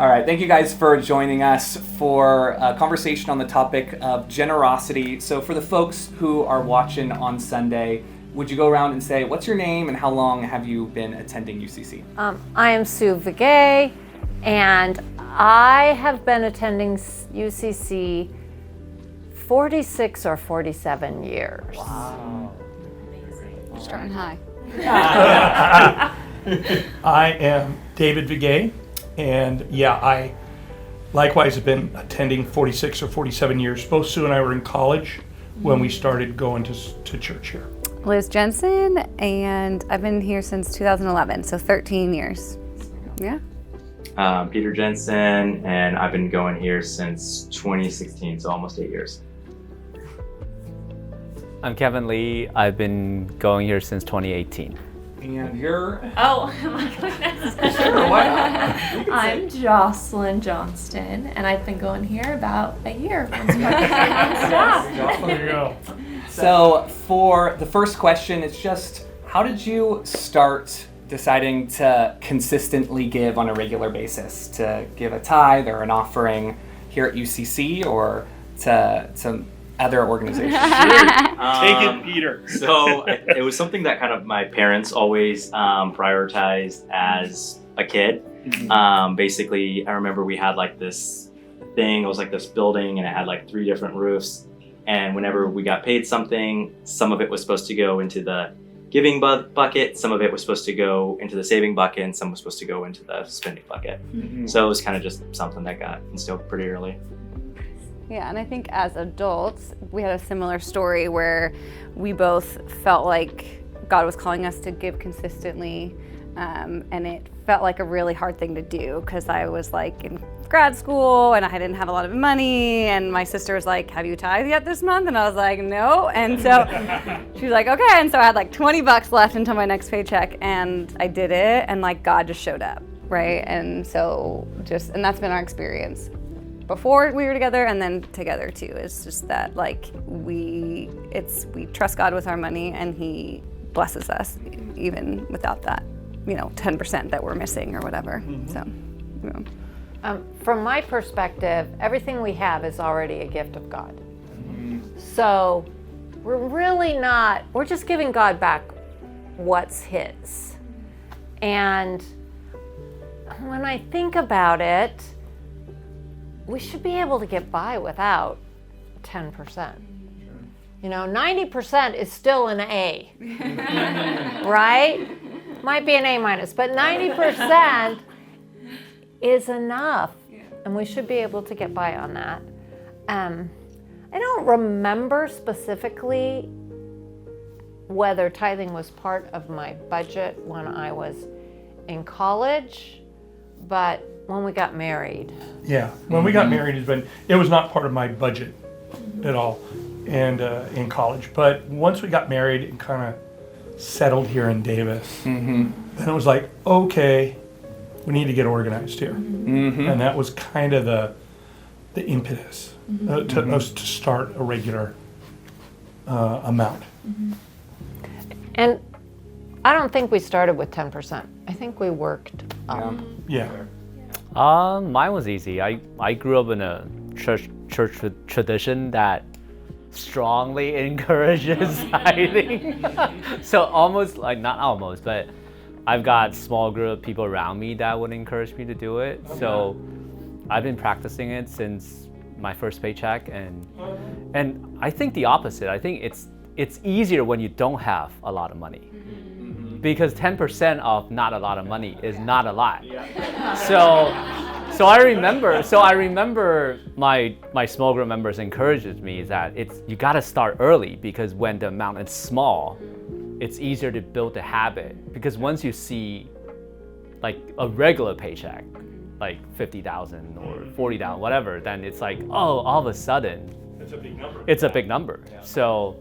All right, thank you guys for joining us for a conversation on the topic of generosity. So for the folks who are watching on Sunday, would you go around and say, what's your name and how long have you been attending UCC? I am Sue Vigay, and I have been attending UCC 46 or 47 years. Wow. Starting high. I am David Vigay, and I likewise have been attending 46 or 47 years. Both Sue and I were in college when we started going to church here. Liz Jensen, and I've been here since 2011, so 13 years. Yeah. Peter Jensen, and I've been going here since 2016, so almost 8 years. I'm Kevin Lee. I've been going here since 2018. And you're? Oh my goodness. Sure, why not? I'm Jocelyn Johnston, and I've been going here about a year. Once upon a time on staff. There you go. So for the first question, it's just, how did you start deciding to consistently give on a regular basis? To give a tithe or an offering here at UCC or to other organizations? Take it, Peter. So it was something that kind of my parents always prioritized as a kid. Basically, I remember we had like this thing, it was like this building and it had like 3 different roofs. And whenever we got paid something, some of it was supposed to go into the giving bucket, some of it was supposed to go into the saving bucket, and some was supposed to go into the spending bucket. Mm-hmm. So it was kind of just something that got instilled pretty early. Yeah, and I think as adults, we had a similar story where we both felt like God was calling us to give consistently, and it felt like a really hard thing to do because I was like in grad school and I didn't have a lot of money, and my sister was like, have you tithed yet this month? And I was like, no. And so she was like, okay. And so I had like $20 left until my next paycheck, and I did it, and like God just showed up, right? And so and that's been our experience before we were together and then together too. It's just that like we trust God with our money, and He blesses us even without that, 10% that we're missing or whatever. So, From my perspective, everything we have is already a gift of God. So we're just giving God back what's His. And when I think about it, we should be able to get by without 10%. 90% is still an A, right? Might be an A minus, but 90% is enough, and we should be able to get by on that. I don't remember specifically whether tithing was part of my budget when I was in college, but when we got married. Yeah, when we got married, it was not part of my budget at all, and in college. But once we got married and kind of settled here in Davis, then it was like, okay, we need to get organized here, and that was kind of the impetus to us to start a regular amount. And I don't think we started with 10%. I think we worked up. Yeah. Mine was easy. I grew up in a church tradition that strongly encourages tithing. So almost, like not almost, but I've got small group of people around me that would encourage me to do it. Okay. So I've been practicing it since my first paycheck, and I think the opposite. I think it's easier when you don't have a lot of money. Because 10% of not a lot of money is not a lot. So I remember my small group members encourages me that you gotta start early, because when the amount is small, it's easier to build the habit. Because once you see like a regular paycheck, like 50,000 or 40,000, whatever, then it's like, oh, all of a sudden, it's a big number. Yeah. So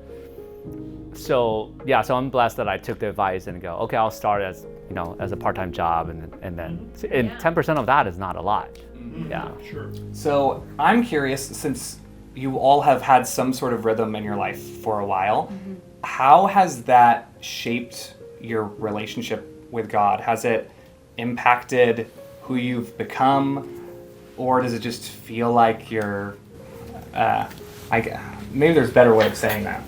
I'm blessed that I took the advice and go, okay, I'll start as a part-time job, and then 10% of that is not a lot. Yeah. Sure. So I'm curious, since you all have had some sort of rhythm in your life for a while, how has that shaped your relationship with God? Has it impacted who you've become? or does it just feel like you're, maybe there's a better way of saying that.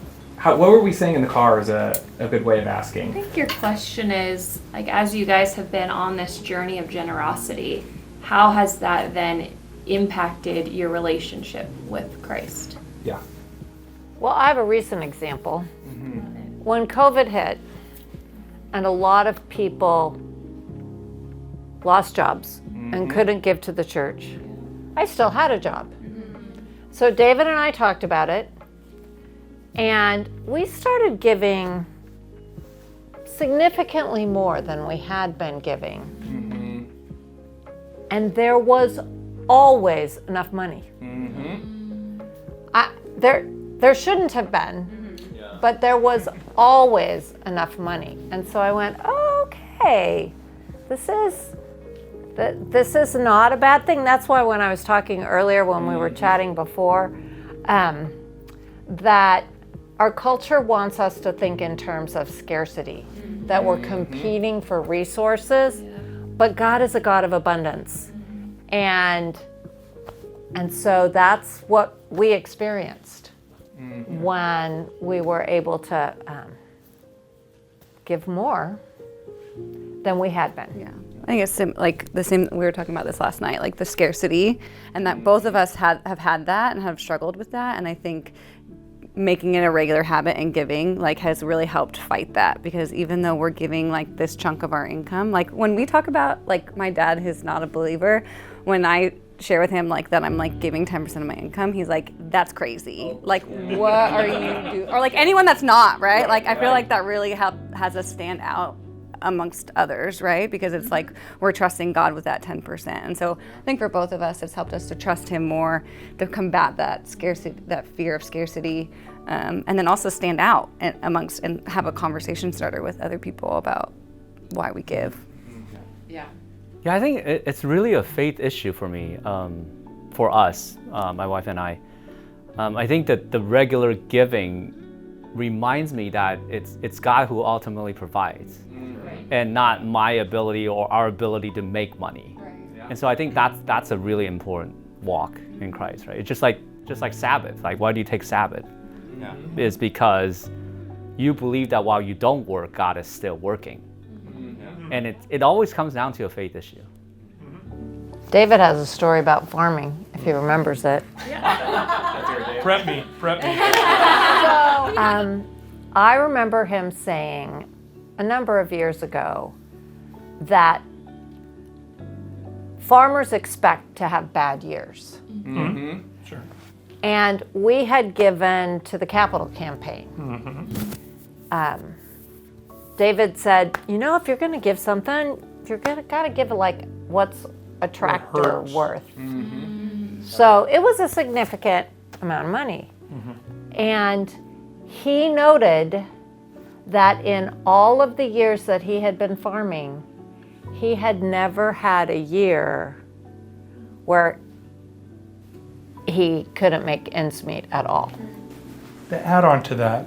What were we saying in the car is a good way of I asking. think your question is, like, as you guys have been on this journey of generosity, how has that then impacted your relationship with Christ? Yeah. Well, I have a recent example. When COVID hit and a lot of people lost jobs and couldn't give to the church, I still had a job. So David and I talked about it, and we started giving significantly more than we had been giving. And there was always enough money. There shouldn't have been, but there was always enough money. And so I went, oh, okay, this is not a bad thing. That's why when I was talking earlier, when we were chatting before, that our culture wants us to think in terms of scarcity, that we're competing for resources, but God is a God of abundance. And so that's what we experienced when we were able to give more than we had been. Yeah. I think it's like the same, we were talking about this last night, like the scarcity, and that both of us have had that and have struggled with that. And I think making it a regular habit and giving like has really helped fight that, because even though we're giving like this chunk of our income, like when we talk about, like my dad who's not a believer, when I share with him like that I'm like giving 10% of my income, he's like, that's crazy. Like, what are you doing? Or like anyone that's not, right? Like I feel like that really has us stand out amongst others, right? Because it's like we're trusting God with that 10%. And so I think for both of us, it's helped us to trust him more, to combat that scarcity, that fear of scarcity, and then also stand out amongst and have a conversation starter with other people about why we give. Yeah, I think it's really a faith issue for me, for us, my wife and I. I think that the regular giving reminds me that it's God who ultimately provides, and not my ability or our ability to make money. And so I think that's a really important walk in Christ, right? It's just like Sabbath. Like, why do you take Sabbath? Is because you believe that while you don't work, God is still working. And it always comes down to a faith issue. David has a story about farming, if he remembers it. Prep me. I remember him saying a number of years ago that farmers expect to have bad years. Sure. And we had given to the capital campaign. David said, you know, if you're going to give something, you're got to give it like what's a tractor worth. So it was a significant amount of money. And he noted that in all of the years that he had been farming, he had never had a year where he couldn't make ends meet at all. The add-on to that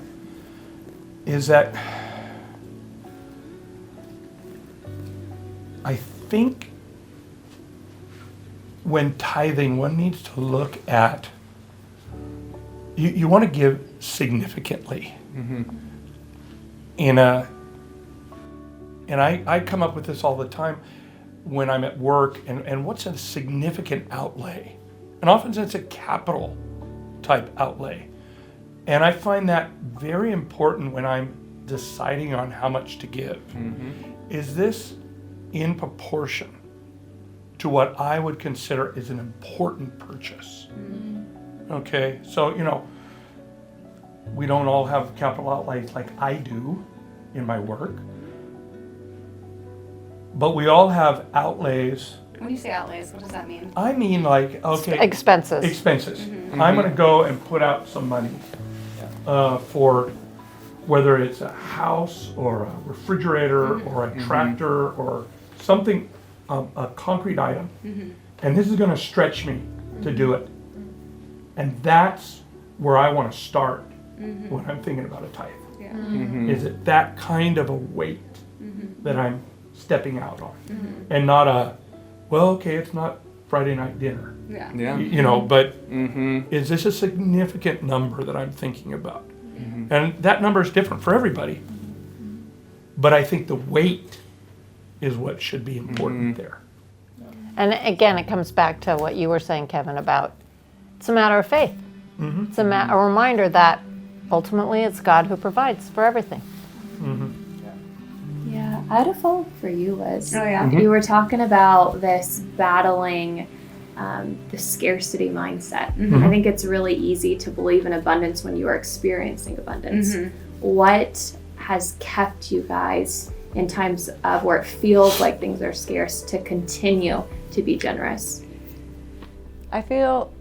is that I think when tithing, one needs to look at, you want to give significantly. And I come up with this all the time when I'm at work, and what's a significant outlay? And often it's a capital type outlay. And I find that very important when I'm deciding on how much to give. Is this in proportion to what I would consider is an important purchase? Okay, so, we don't all have capital outlays like I do in my work, but we all have outlays. When you say outlays, what does that mean? I mean, like, okay. Expenses. I'm going to go and put out some money for whether it's a house or a refrigerator or a tractor or something, a concrete item. And this is going to stretch me to do it. And that's where I want to start when I'm thinking about a tithe. Is it that kind of a weight that I'm stepping out on? And not well, okay, it's not Friday night dinner. Yeah. Yeah. You know, but Mm-hmm. is this a significant number that I'm thinking about? And that number is different for everybody. But I think the weight is what should be important there. And again, it comes back to what you were saying, Kevin, about it's a matter of faith. It's a reminder that ultimately it's God who provides for everything. Yeah, I had a follow-up for you, Liz. Oh, yeah. You were talking about this battling the scarcity mindset. I think it's really easy to believe in abundance when you are experiencing abundance. What has kept you guys in times of where it feels like things are scarce to continue to be generous? I feel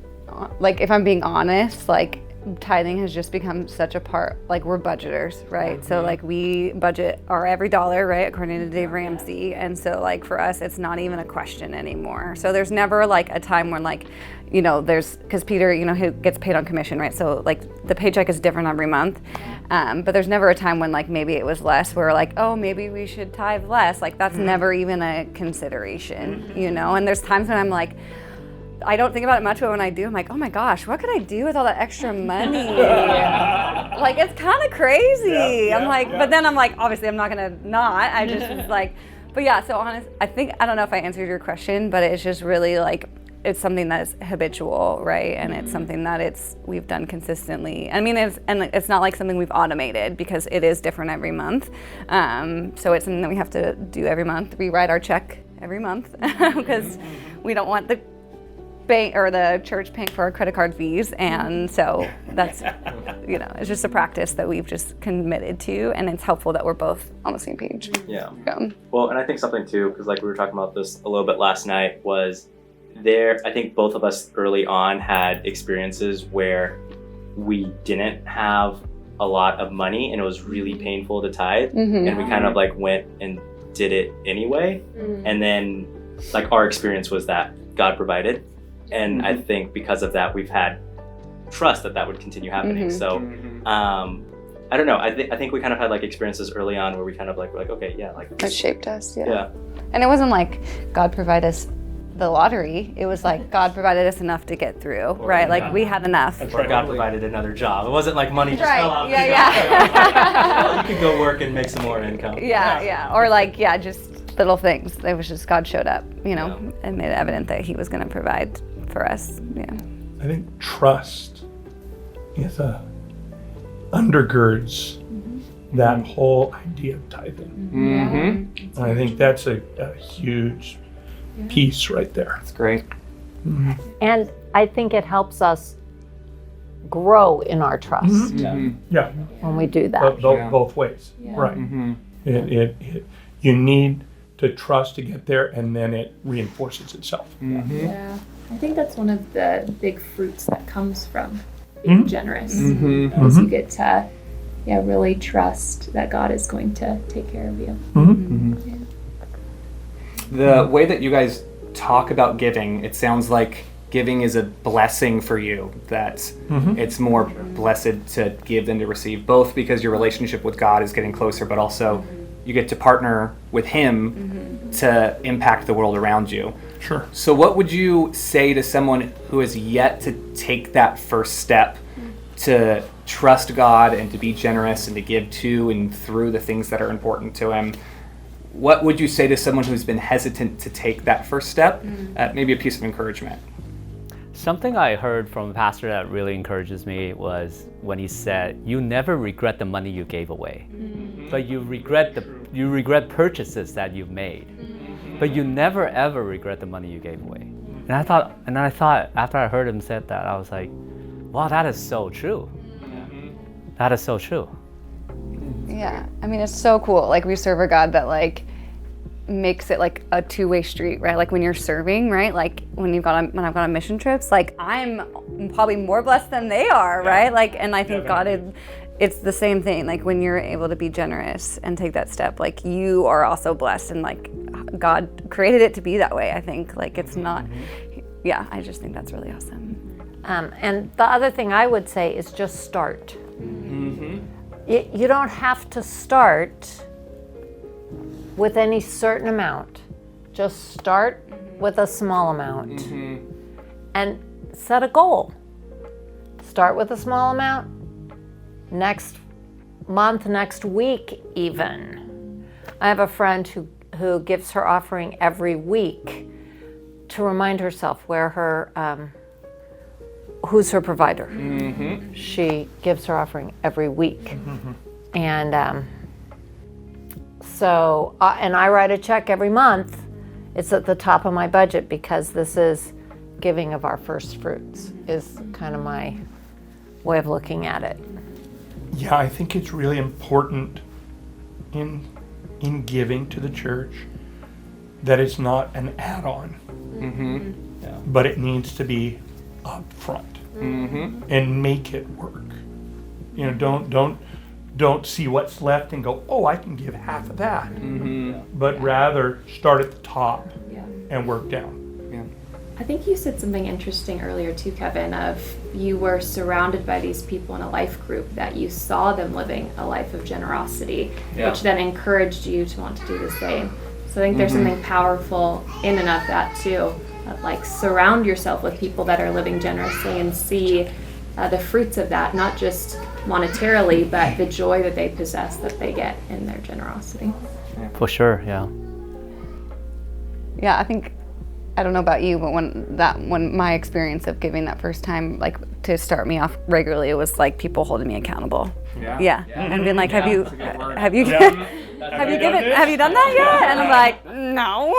like, if I'm being honest, like tithing has just become such a part, like we're budgeters, right? So like we budget our every dollar, right, according to Dave Ramsey. And so like for us, it's not even a question anymore. So there's never like a time when like, you know, because Peter, you know, he gets paid on commission, right? So like the paycheck is different every month. But there's never a time when like maybe it was less, where we're like, oh, maybe we should tithe less. Like that's never even a consideration, you know? And there's times when I'm like, I don't think about it much, but when I do, I'm like, oh my gosh, what could I do with all that extra money? Like, it's kind of crazy. I'm like, but then I'm like, obviously I'm not gonna not. I just was like, but yeah, so honest, I don't know if I answered your question, but it's just really like, it's something that is habitual, right? And it's something that we've done consistently. I mean, it's not like something we've automated, because it is different every month. So it's something that we have to do every month, rewrite our check every month, because we don't want the bank or the church paying for our credit card fees. And so that's, you know, it's just a practice that we've just committed to, and it's helpful that we're both on the same page. Yeah. Well, and I think something too, because like we were talking about this a little bit last night, was I think both of us early on had experiences where we didn't have a lot of money and it was really painful to tithe, and we kind of like went and did it anyway. And then like our experience was that God provided. And I think because of that, we've had trust that would continue happening. So, I don't know. I think we kind of had like experiences early on where we kind of like were like, okay, yeah, like It shaped us, yeah. And it wasn't like God provided us the lottery. It was like God provided us enough to get through, right? Like we had enough. Or God provided another job. It wasn't like money just Right, fell out. yeah. You could go work and make some more income. Yeah. Or like, just little things. It was just God showed up, you know, and made it evident that he was going to provide for us. Yeah. I think trust is undergirds that whole idea of tithing. And I think that's a huge piece right there. That's great. And I think it helps us grow in our trust Yeah, when we do that. both ways. Right. You need to trust to get there, and then it reinforces itself. Yeah, I think that's one of the big fruits that comes from being generous. As you get to really trust that God is going to take care of you. The way that you guys talk about giving, it sounds like giving is a blessing for you, that it's more blessed to give than to receive, both because your relationship with God is getting closer, but also you get to partner with Him to impact the world around you. Sure. So what would you say to someone who has yet to take that first step to trust God and to be generous and to give to and through the things that are important to Him? What would you say to someone who's been hesitant to take that first step? Maybe a piece of encouragement. Something I heard from a pastor that really encourages me was when he said, "You never regret the money you gave away, but you regret purchases that you've made, but you never ever regret the money you gave away." And I thought after I heard him said that, I was like, "Wow, that is so true. That is so true." Yeah, I mean, it's so cool. Like, we serve a God that like makes it like a two-way street, right? Like when you're serving, right? Like when I've gone on mission trips, like I'm probably more blessed than they are, right? Like, and I think it's the same thing. Like when you're able to be generous and take that step, like you are also blessed, and like God created it to be that way. I think like it's not. Yeah, I just think that's really awesome. And the other thing I would say is just start. You don't have to start with any certain amount. Just start with a small amount and set a goal. Start with a small amount. Next month, next week even. I have a friend who gives her offering every week to remind herself where her who's her provider. She gives her offering every week. And so, and I write a check every month. It's at the top of my budget because this is giving of our first fruits, is kind of my way of looking at it. Yeah, I think it's really important in giving to the church that it's not an add-on, but it needs to be up front and make it work. You know, don't see what's left and go, oh, I can give half of that, but rather start at the top and work down. I think you said something interesting earlier too, Kevin, of you were surrounded by these people in a life group that you saw them living a life of generosity, which then encouraged you to want to do the same. So I think there's something powerful in and of that too, of like surround yourself with people that are living generously and see the fruits of that, not just monetarily, but the joy that they possess, that they get in their generosity. For sure, yeah. Yeah, I think, I don't know about you, but when my experience of giving that first time, like to start me off regularly, it was like people holding me accountable. Yeah. And being like, have you done that yet? And I'm like, no.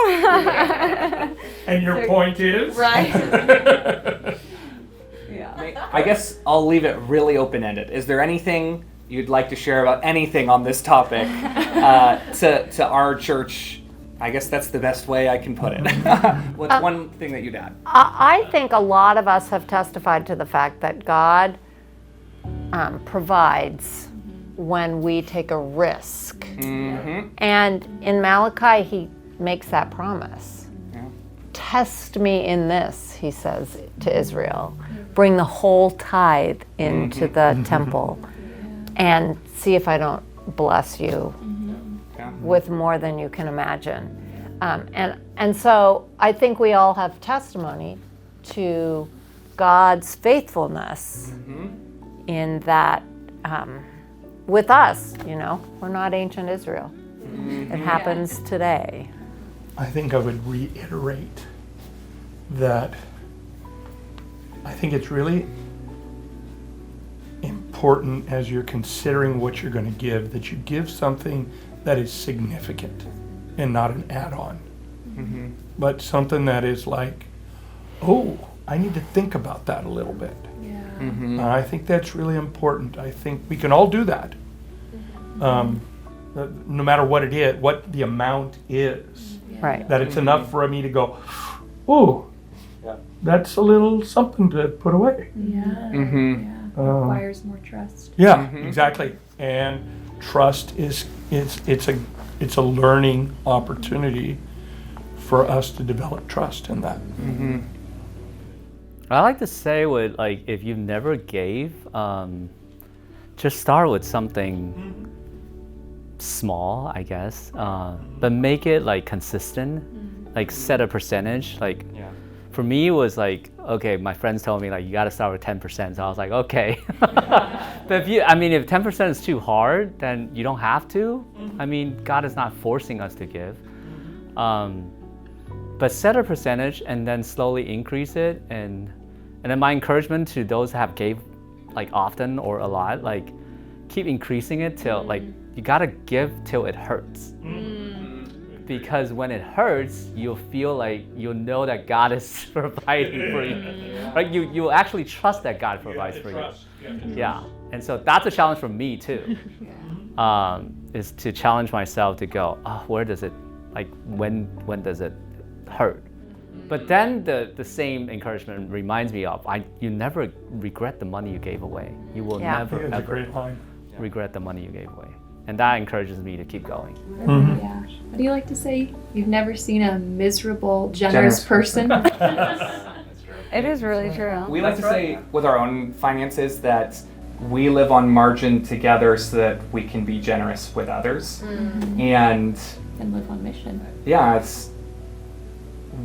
And your point is? Right. I guess I'll leave it really open-ended. Is there anything you'd like to share about anything on this topic to our church? I guess that's the best way I can put it. What's one thing that you'd add? I think a lot of us have testified to the fact that God provides when we take a risk. And in Malachi, he makes that promise. Test me in this, he says to Israel. Bring the whole tithe into the temple and see if I don't bless you with more than you can imagine. And so I think we all have testimony to God's faithfulness in that with us, you know, we're not ancient Israel. It happens today. I think I would reiterate that I think it's really important as you're considering what you're going to give, that you give something that is significant and not an add-on, but something that is like, oh, I need to think about that a little bit. I think that's really important. I think we can all do that, no matter what it is, what the amount is. Right. That it's enough for me to go, oh, that's a little something to put away. Requires more trust. Exactly. And trust it's a learning opportunity for us to develop trust in that. I like to say with like if you've never gave, just start with something small, I guess, but make it like consistent. Like set a percentage. Like for me, it was like, okay, my friends told me like you got to start with 10%. So I was like, okay. But if 10% is too hard, then you don't have to. I mean, God is not forcing us to give. But set a percentage and then slowly increase it. And then my encouragement to those that have gave like often or a lot, like keep increasing it till like you gotta give till it hurts. Because when it hurts, you'll feel like you'll know that God is providing for you. Like you'll actually trust that God provides for you. Yeah. And so that's a challenge for me too. Is to challenge myself to go, where does it, like when does it hurt? But then the same encouragement reminds me of, you never regret the money you gave away. You will never That's a ever great line. regret the money you gave away. And that encourages me to keep going. Yeah. What do you like to say? You've never seen a miserable, generous person? It is really true. We like to say with our own finances that we live on margin together so that we can be generous with others. And And live on mission. yeah,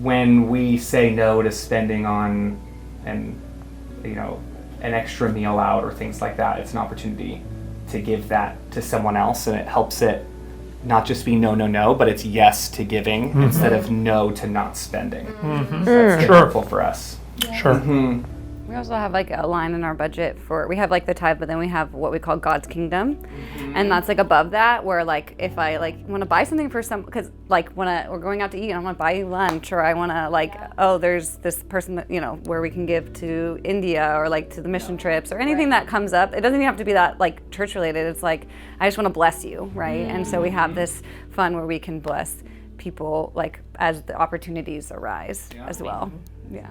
when we say no to spending on an extra meal out or things like that, it's an opportunity to give that to someone else, and it helps it not just be no, but it's yes to giving instead of no to not spending. That's helpful for us. Sure. We also have like a line in our budget we have like the tithe, but then we have what we call God's kingdom. And that's like above that, where like if I like want to buy something for because like we're going out to eat and I want to buy you lunch, or I want to like, oh, there's this person that, where we can give to India or like to the mission trips or anything that comes up. It doesn't even have to be that like church related. It's like, I just want to bless you, right? And so we have this fund where we can bless people like as the opportunities arise as well. Yeah.